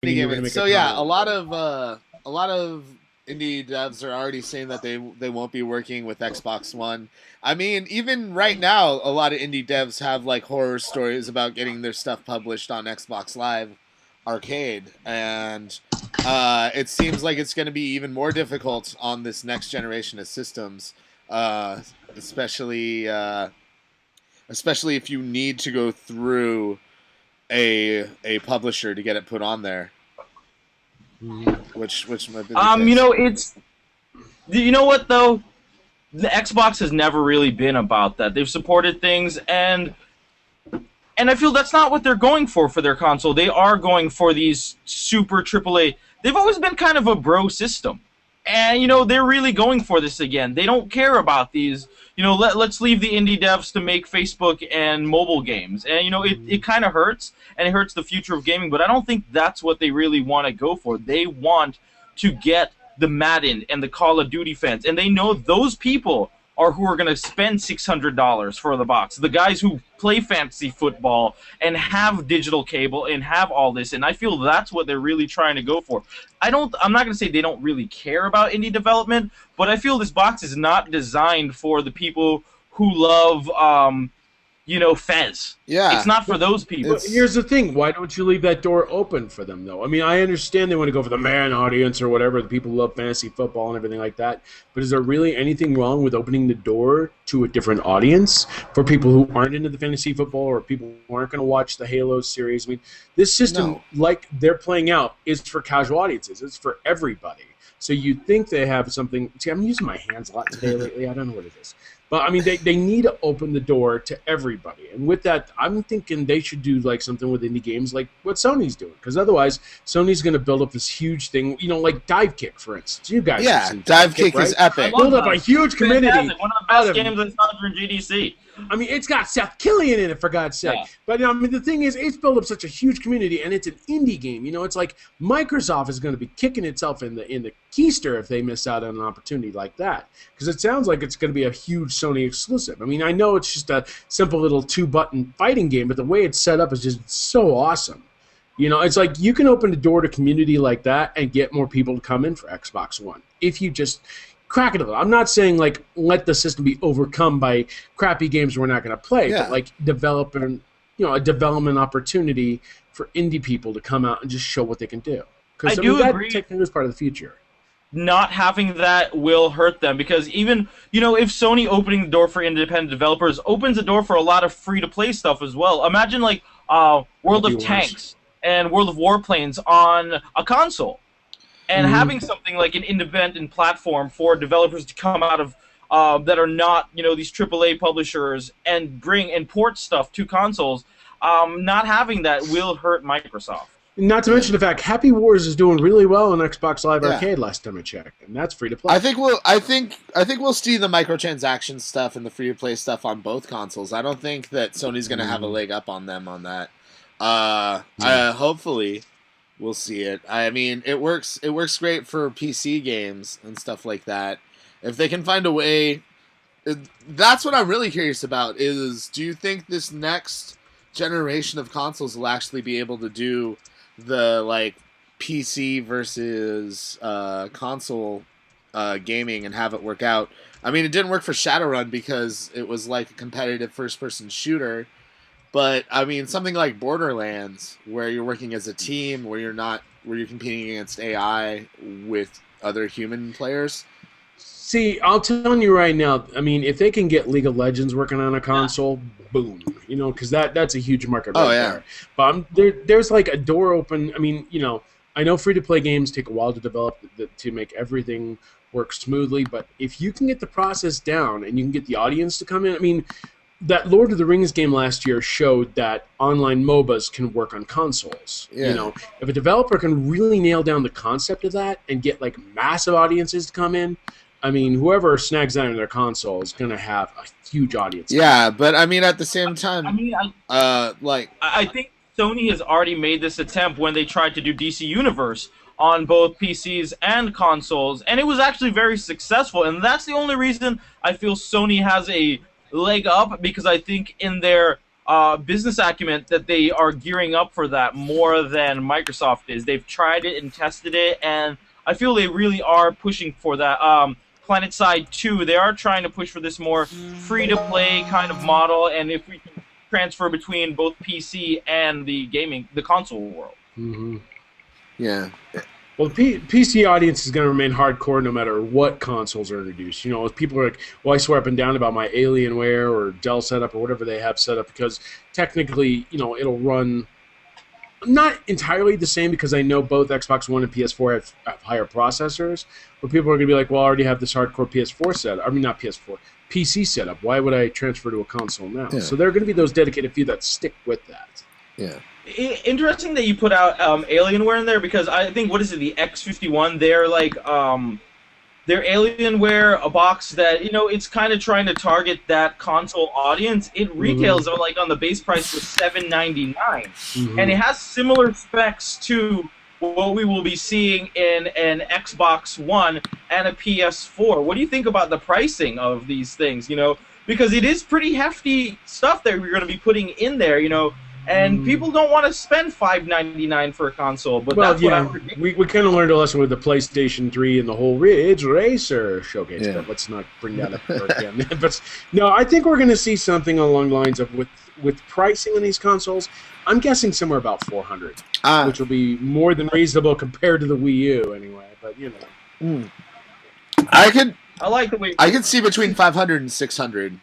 You're going to gaming. make So a yeah, comment. a lot of indie devs are already saying that they won't be working with Xbox One. I mean, even right now, a lot of indie devs have like horror stories about getting their stuff published on Xbox Live Arcade, and it seems like it's going to be even more difficult on this next generation of systems, uh, especially especially if you need to go through a publisher to get it put on there, which might be the You case. know, you know what though? The Xbox has never really been about that. They've supported things, and I feel that's not what they're going for their console. They are going for these super AAA. They've always been kind of a bro system. And, you know, they're really going for this again. They don't care about these, you know, let's leave the indie devs to make Facebook and mobile games. And, you know, it kind of hurts, and it hurts the future of gaming, but I don't think that's what they really want to go for. They want to get the Madden and the Call of Duty fans, and they know those people are who are going to spend $600 for the box. The guys who play fantasy football and have digital cable and have all this, and I feel that's what they're really trying to go for. I'm not going to say they don't really care about indie development, but I feel this box is not designed for the people who love, you know, Fez. Yeah. It's not for those people. But here's the thing. Why don't you leave that door open for them, though? I mean, I understand they want to go for the man audience or whatever. The people who love fantasy football and everything like that. But is there really anything wrong with opening the door to a different audience for people who aren't into the fantasy football or people who aren't going to watch the Halo series? I mean, this system, like they're playing out, is for casual audiences. It's for everybody. So you'd think they have something. See, I'm using my hands a lot today lately. I don't know what it is. But, I mean, they need to open the door to everybody. And with that, I'm thinking they should do, like, something with indie games like what Sony's doing. Because otherwise, Sony's going to build up this huge thing, you know, like Dive Kick, for instance. You guys have seen Dive Kick right? is epic. Build up a huge community. Fantastic. One of the best games that's not for GDC. I mean, it's got Seth Killian in it, for God's sake. Yeah. But, I mean, the thing is, it's built up such a huge community, and it's an indie game. You know, it's like Microsoft is going to be kicking itself in the keister if they miss out on an opportunity like that. Because it sounds like it's going to be a huge Sony exclusive. I mean, I know it's just a simple little two-button fighting game, but the way it's set up is just so awesome. You know, it's like you can open the door to community like that and get more people to come in for Xbox One if you just crack it a little. I'm not saying, like, let the system be overcome by crappy games we're not going to play, but, like, develop a development opportunity for indie people to come out and just show what they can do. Because, I do that agree. technically is part of the future. Not having that will hurt them because even, you know, if Sony opening the door for independent developers opens the door for a lot of free-to-play stuff as well. Imagine, like, World of Tanks and World of Warplanes on a console. And having something like an independent platform for developers to come out of that are not, you know, these AAA publishers and bring and port stuff to consoles, not having that will hurt Microsoft. Not to mention the fact Happy Wars is doing really well on Xbox Live Arcade last time I checked, and that's free to play. I think we'll see the microtransaction stuff and the free to play stuff on both consoles. I don't think that Sony's going to have a leg up on them on that. Hopefully we'll see it. I mean, it works great for PC games and stuff like that. If they can find a way, that's what I'm really curious about is, do you think this next generation of consoles will actually be able to do the, like, PC versus console gaming and have it work out? I mean, it didn't work for Shadowrun because it was like a competitive first-person shooter. But I mean, something like Borderlands, where you're working as a team, where you're competing against AI with other human players. See, I'll tell you right now. I mean, if they can get League of Legends working on a console, boom, you know, because that's a huge market right there. But there's like a door open. I mean, you know, I know free-to-play games take a while to develop to make everything work smoothly. But if you can get the process down and you can get the audience to come in, I mean. That Lord of the Rings game last year showed that online MOBAs can work on consoles. Yeah. You know, if a developer can really nail down the concept of that and get like massive audiences to come in, I mean, whoever snags that on their console is going to have a huge audience. Yeah, but I mean, at the same time, I think Sony has already made this attempt when they tried to do DC Universe on both PCs and consoles, and it was actually very successful. And that's the only reason I feel Sony has a leg up, because I think in their business acumen that they are gearing up for that more than Microsoft is. They've tried it and tested it, and I feel they really are pushing for that. PlanetSide 2, they are trying to push for this more free-to-play kind of model, and if we can transfer between both PC and the console world. Mm-hmm. Yeah. Well, the PC audience is going to remain hardcore no matter what consoles are introduced. You know, people are like, well, I swear up and down about my Alienware or Dell setup or whatever they have set up because technically, you know, it'll run not entirely the same because I know both Xbox One and PS4 have higher processors, but people are going to be like, well, I already have this hardcore PS4 setup. I mean, not PS4, PC setup. Why would I transfer to a console now? Yeah. So there are going to be those dedicated few that stick with that. Yeah. Interesting that you put out Alienware in there because I think, what is it, the X51, they're like, they're Alienware, a box that, you know, it's kind of trying to target that console audience. It retails like on the base price for $799, and it has similar specs to what we will be seeing in an Xbox One and a PS4. What do you think about the pricing of these things, you know? Because it is pretty hefty stuff that we're going to be putting in there, you know, and people don't want to spend $599 for a console, but that's what I'm predicting. We kind of learned a lesson with the PlayStation 3 and the whole Ridge Racer showcase, but let's not bring that up again. But no, I think we're going to see something along the lines of with pricing on these consoles. I'm guessing somewhere about $400, which will be more than reasonable compared to the Wii U, anyway. But you know, I like the way I could see between $500 and $600.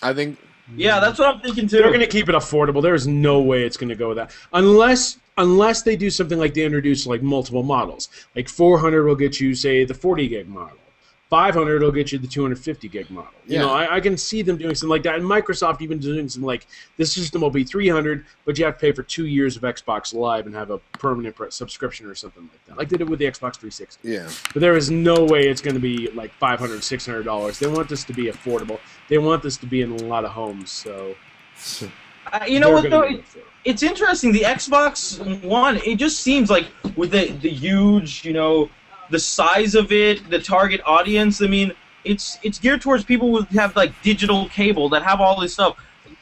I think. Yeah, that's what I'm thinking too. They're going to keep it affordable. There's no way it's going to go with that, unless they do something like they introduce like multiple models. Like 400 will get you, say, the 40 gig model. 500 will get you the 250 gig model. You know, I can see them doing something like that. And Microsoft even doing something like, this system will be 300, but you have to pay for 2 years of Xbox Live and have a permanent subscription or something like that. Like they did with the Xbox 360. Yeah. But there is no way it's going to be like $500, $600. They want this to be affordable. They want this to be in a lot of homes. So, you know what, though? It's interesting. The Xbox One, it just seems like with the huge, you know, the size of it, the target audience, I mean, it's geared towards people who have, like, digital cable, that have all this stuff.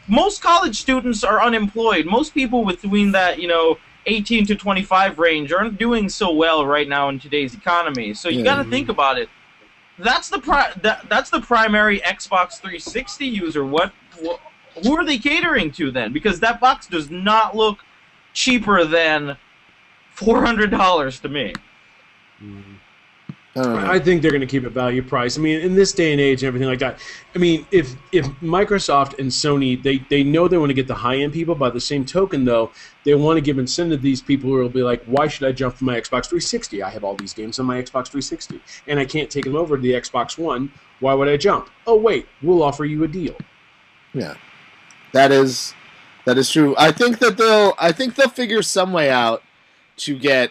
Most college students are unemployed. Most people between that, you know, 18 to 25 range aren't doing so well right now in today's economy. So you got to think about it. That's the primary Xbox 360 user. Who are they catering to then? Because that box does not look cheaper than $400 to me. I think they're going to keep it value price. I mean, in this day and age and everything like that, I mean, if Microsoft and Sony, they know they want to get the high-end people. By the same token, though, they want to give incentive to these people who will be like, why should I jump from my Xbox 360? I have all these games on my Xbox 360, and I can't take them over to the Xbox One. Why would I jump? Oh, wait, we'll offer you a deal. Yeah, that is true. I think they'll figure some way out to get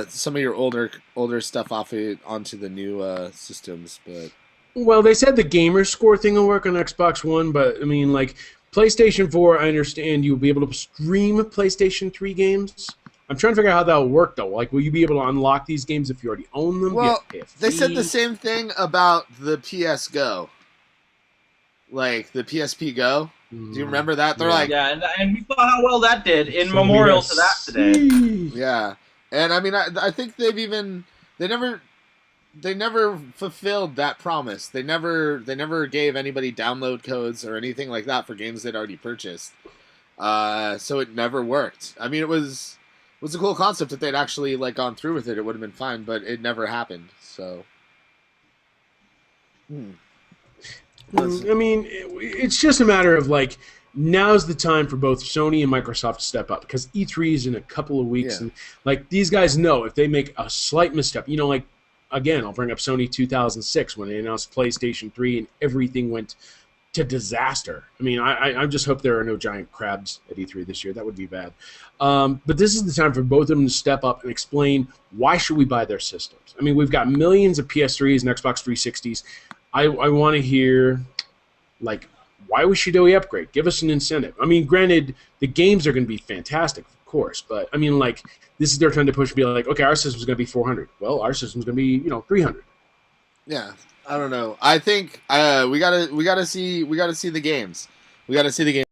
some of your older stuff onto the new systems, but well, they said the gamer score thing will work on Xbox One, but I mean, like PlayStation 4, I understand you'll be able to stream PlayStation 3 games. I'm trying to figure out how that will work, though. Like, will you be able to unlock these games if you already own them? Well, they said the same thing about the PS Go, like the PSP Go. Do you remember that? They're like, yeah, and we saw how well that did in memorial to that today. Yeah, and I mean, I think they never fulfilled that promise. They never gave anybody download codes or anything like that for games they'd already purchased. So it never worked. I mean, it was a cool concept if they'd actually like gone through with it. It would have been fine, but it never happened. So. I mean, it's just a matter of, like, now's the time for both Sony and Microsoft to step up, because E3 is in a couple of weeks, and, like, these guys know if they make a slight misstep, you know, like, again, I'll bring up Sony 2006 when they announced PlayStation 3 and everything went to disaster. I mean, I just hope there are no giant crabs at E3 this year. That would be bad. But this is the time for both of them to step up and explain why should we buy their systems. I mean, we've got millions of PS3s and Xbox 360s. I want to hear, like, why should we upgrade? Give us an incentive. I mean, granted, the games are going to be fantastic, of course, but, I mean, like, this is their time to push and be like, okay, our system's going to be 400. Well, our system's going to be, 300. Yeah, I don't know. I think we gotta see the games. We gotta see the games.